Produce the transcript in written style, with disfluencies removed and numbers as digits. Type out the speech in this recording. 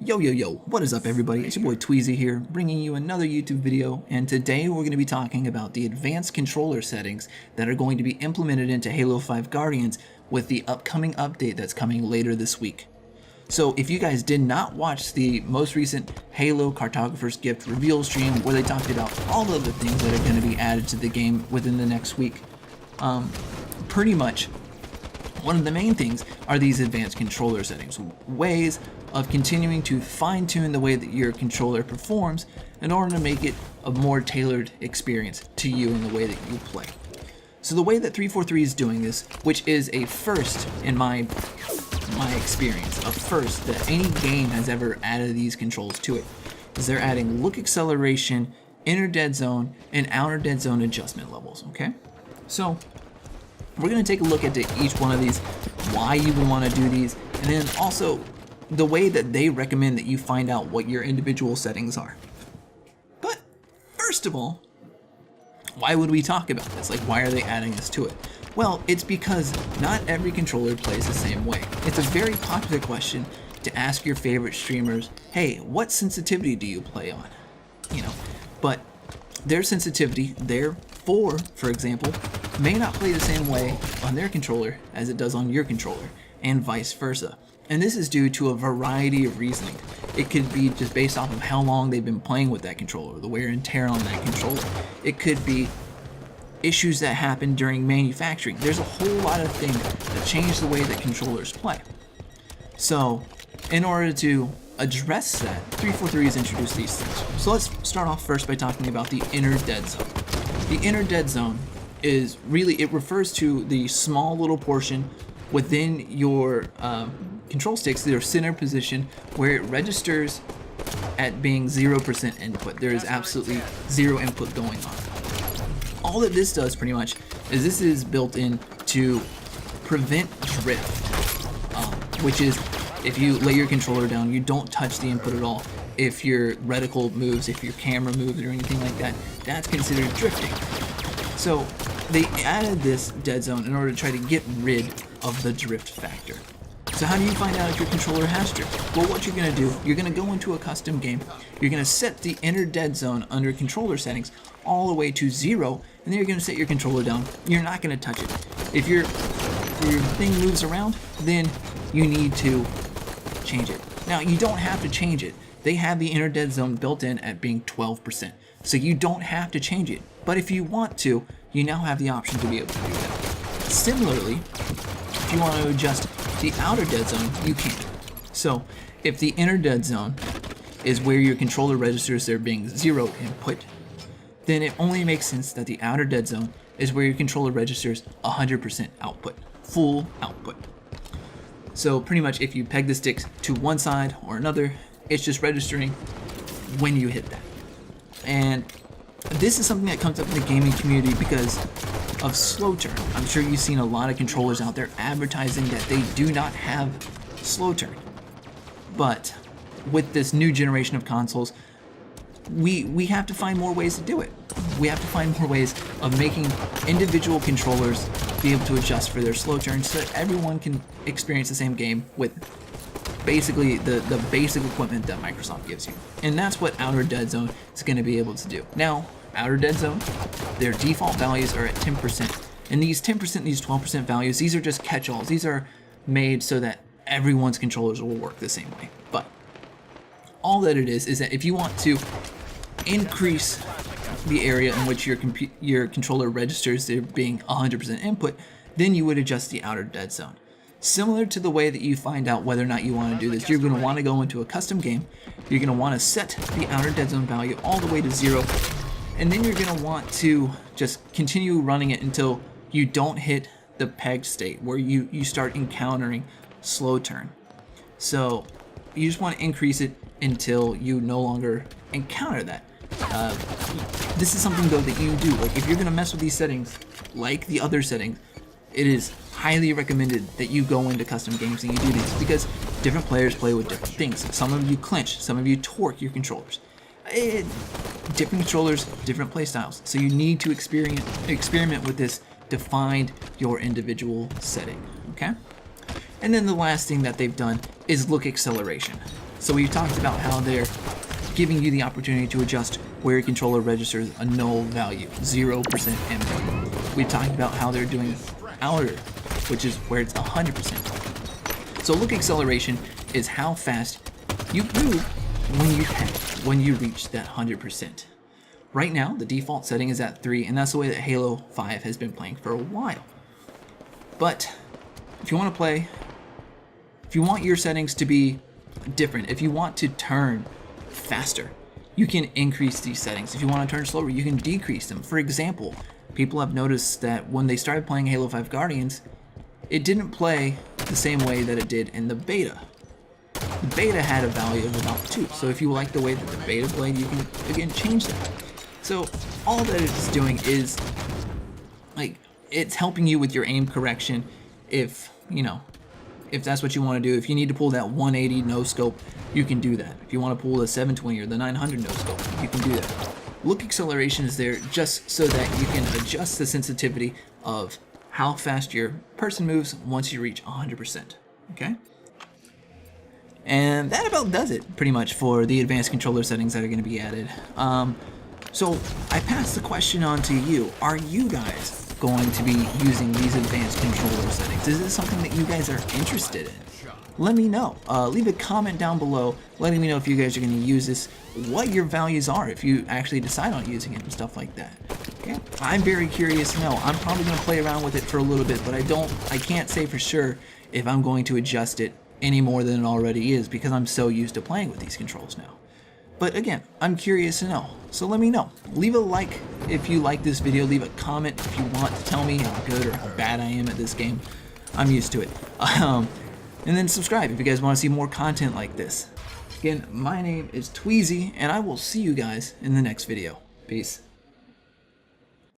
Yo, what is up everybody? It's your boy Tweezy here, bringing you another YouTube video, and today we're going to be talking about the advanced controller settings that are going to be implemented into Halo 5 Guardians with the upcoming update that's coming later this week. So if you guys did not watch the most recent Halo Cartographer's Gift reveal stream where they talked about all of the things that are going to be added to the game within the next week, pretty much one of the main things are these advanced controller settings, ways of continuing to fine-tune the way that your controller performs in order to make it a more tailored experience to you in the way that you play. So the way that 343 is doing this, which is a first in my experience, a first that any game has ever added these controls to it, is they're adding look acceleration, inner dead zone, and outer dead zone adjustment levels, okay? So we're going to take a look at each one of these, why you would want to do these, and then also the way that they recommend that you find out what your individual settings are. But first of all, why would we talk about this? Like, why are they adding this to it? Well, it's because not every controller plays the same way. It's a very popular question to ask your favorite streamers, hey, what sensitivity do you play on? You know, but their sensitivity, their 4, for example, may not play the same way on their controller as it does on your controller, and vice versa. And this is due to a variety of reasoning. It could be just based off of how long they've been playing with that controller, the wear and tear on that controller. It could be issues that happen during manufacturing. There's a whole lot of things that change the way that controllers play. So, in order to address that, 343 has introduced these things. So let's start off first by talking about the inner dead zone. The inner dead zone is really, it refers to the small little portion within your control sticks, their center position, where it registers at being 0% input. There is absolutely zero input going on. All that this does pretty much is this is built in to prevent drift, which is if you lay your controller down, you don't touch the input at all. If your reticle moves, if your camera moves or anything like that, that's considered drifting. So they added this dead zone in order to try to get rid of the drift factor. So how do you find out if your controller has drift? Well, what you're going to do, you're going to go into a custom game, you're going to set the inner dead zone under controller settings all the way to 0, and then you're going to set your controller down. You're not going to touch it. If your thing moves around, then you need to change it. Now, you don't have to change it. They have the inner dead zone built in at being 12%, so you don't have to change it. But if you want to, you now have the option to be able to do that. Similarly, if you want to adjust the outer dead zone, you can. So if the inner dead zone is where your controller registers there being 0 input, then it only makes sense that the outer dead zone is where your controller registers 100% output, full output. So pretty much if you peg the sticks to one side or another, it's just registering when you hit that. And this is something that comes up in the gaming community because of slow turn. I'm sure you've seen a lot of controllers out there advertising that they do not have slow turn. But with this new generation of consoles, we have to find more ways to do it. We have to find more ways of making individual controllers be able to adjust for their slow turn so that everyone can experience the same game with basically the basic equipment that Microsoft gives you. And that's what outer dead zone is going to be able to do. Now, outer dead zone, their default values are at 10%. And these 10%, these 12% values, these are just catch-alls. These are made so that everyone's controllers will work the same way. But all that it is that if you want to increase the area in which your controller registers there being 100% input, then you would adjust the outer dead zone. Similar to the way that you find out whether or not you want to do this, you're going to want to go into a custom game, you're going to want to set the outer dead zone value all the way to 0, and then you're going to want to just continue running it until you don't hit the pegged state where you start encountering slow turn. So you just want to increase it until you no longer encounter that. This is something though that you do. Like if you're going to mess with these settings, like the other settings, it is highly recommended that you go into custom games and you do these because different players play with different things. Some of you clinch, some of you torque your controllers. Different controllers, different play styles. So you need to experiment with this to find your individual setting, okay? And then the last thing that they've done is look acceleration. So we've talked about how they're giving you the opportunity to adjust where your controller registers a null value, 0% input. We've talked about how they're doing outer, which is where it's 100%. So look acceleration is how fast you move when you reach that 100%. Right now, the default setting is at 3, and that's the way that Halo 5 has been playing for a while. But if you want to play, if you want your settings to be different, if you want to turn faster, you can increase these settings. If you want to turn slower, you can decrease them. For example, people have noticed that when they started playing Halo 5 Guardians, it didn't play the same way that it did in the beta. The beta had a value of about 2, so if you like the way that the beta played, you can again change that. So all that it's doing is, like, it's helping you with your aim correction if, you know, if that's what you want to do. If you need to pull that 180 no scope, you can do that. If you want to pull the 720 or the 900 no scope, you can do that. Look acceleration is there just so that you can adjust the sensitivity of how fast your person moves once you reach 100%. Okay? And that about does it, pretty much, for the advanced controller settings that are going to be added. So I pass the question on to you. Are you guys going to be using these advanced controller settings? Is this something that you guys are interested in? Let me know. Leave a comment down below letting me know if you guys are going to use this, what your values are if you actually decide on using it and stuff like that. Okay? I'm very curious to know. I'm probably going to play around with it for a little bit, but I can't say for sure if I'm going to adjust it any more than it already is, because I'm so used to playing with these controls now. But again, I'm curious to know, so let me know. Leave a like if you like this video, leave a comment if you want to tell me how good or how bad I am at this game. I'm used to it. And then subscribe if you guys want to see more content like this. Again, my name is Tweezy, and I will see you guys in the next video. Peace.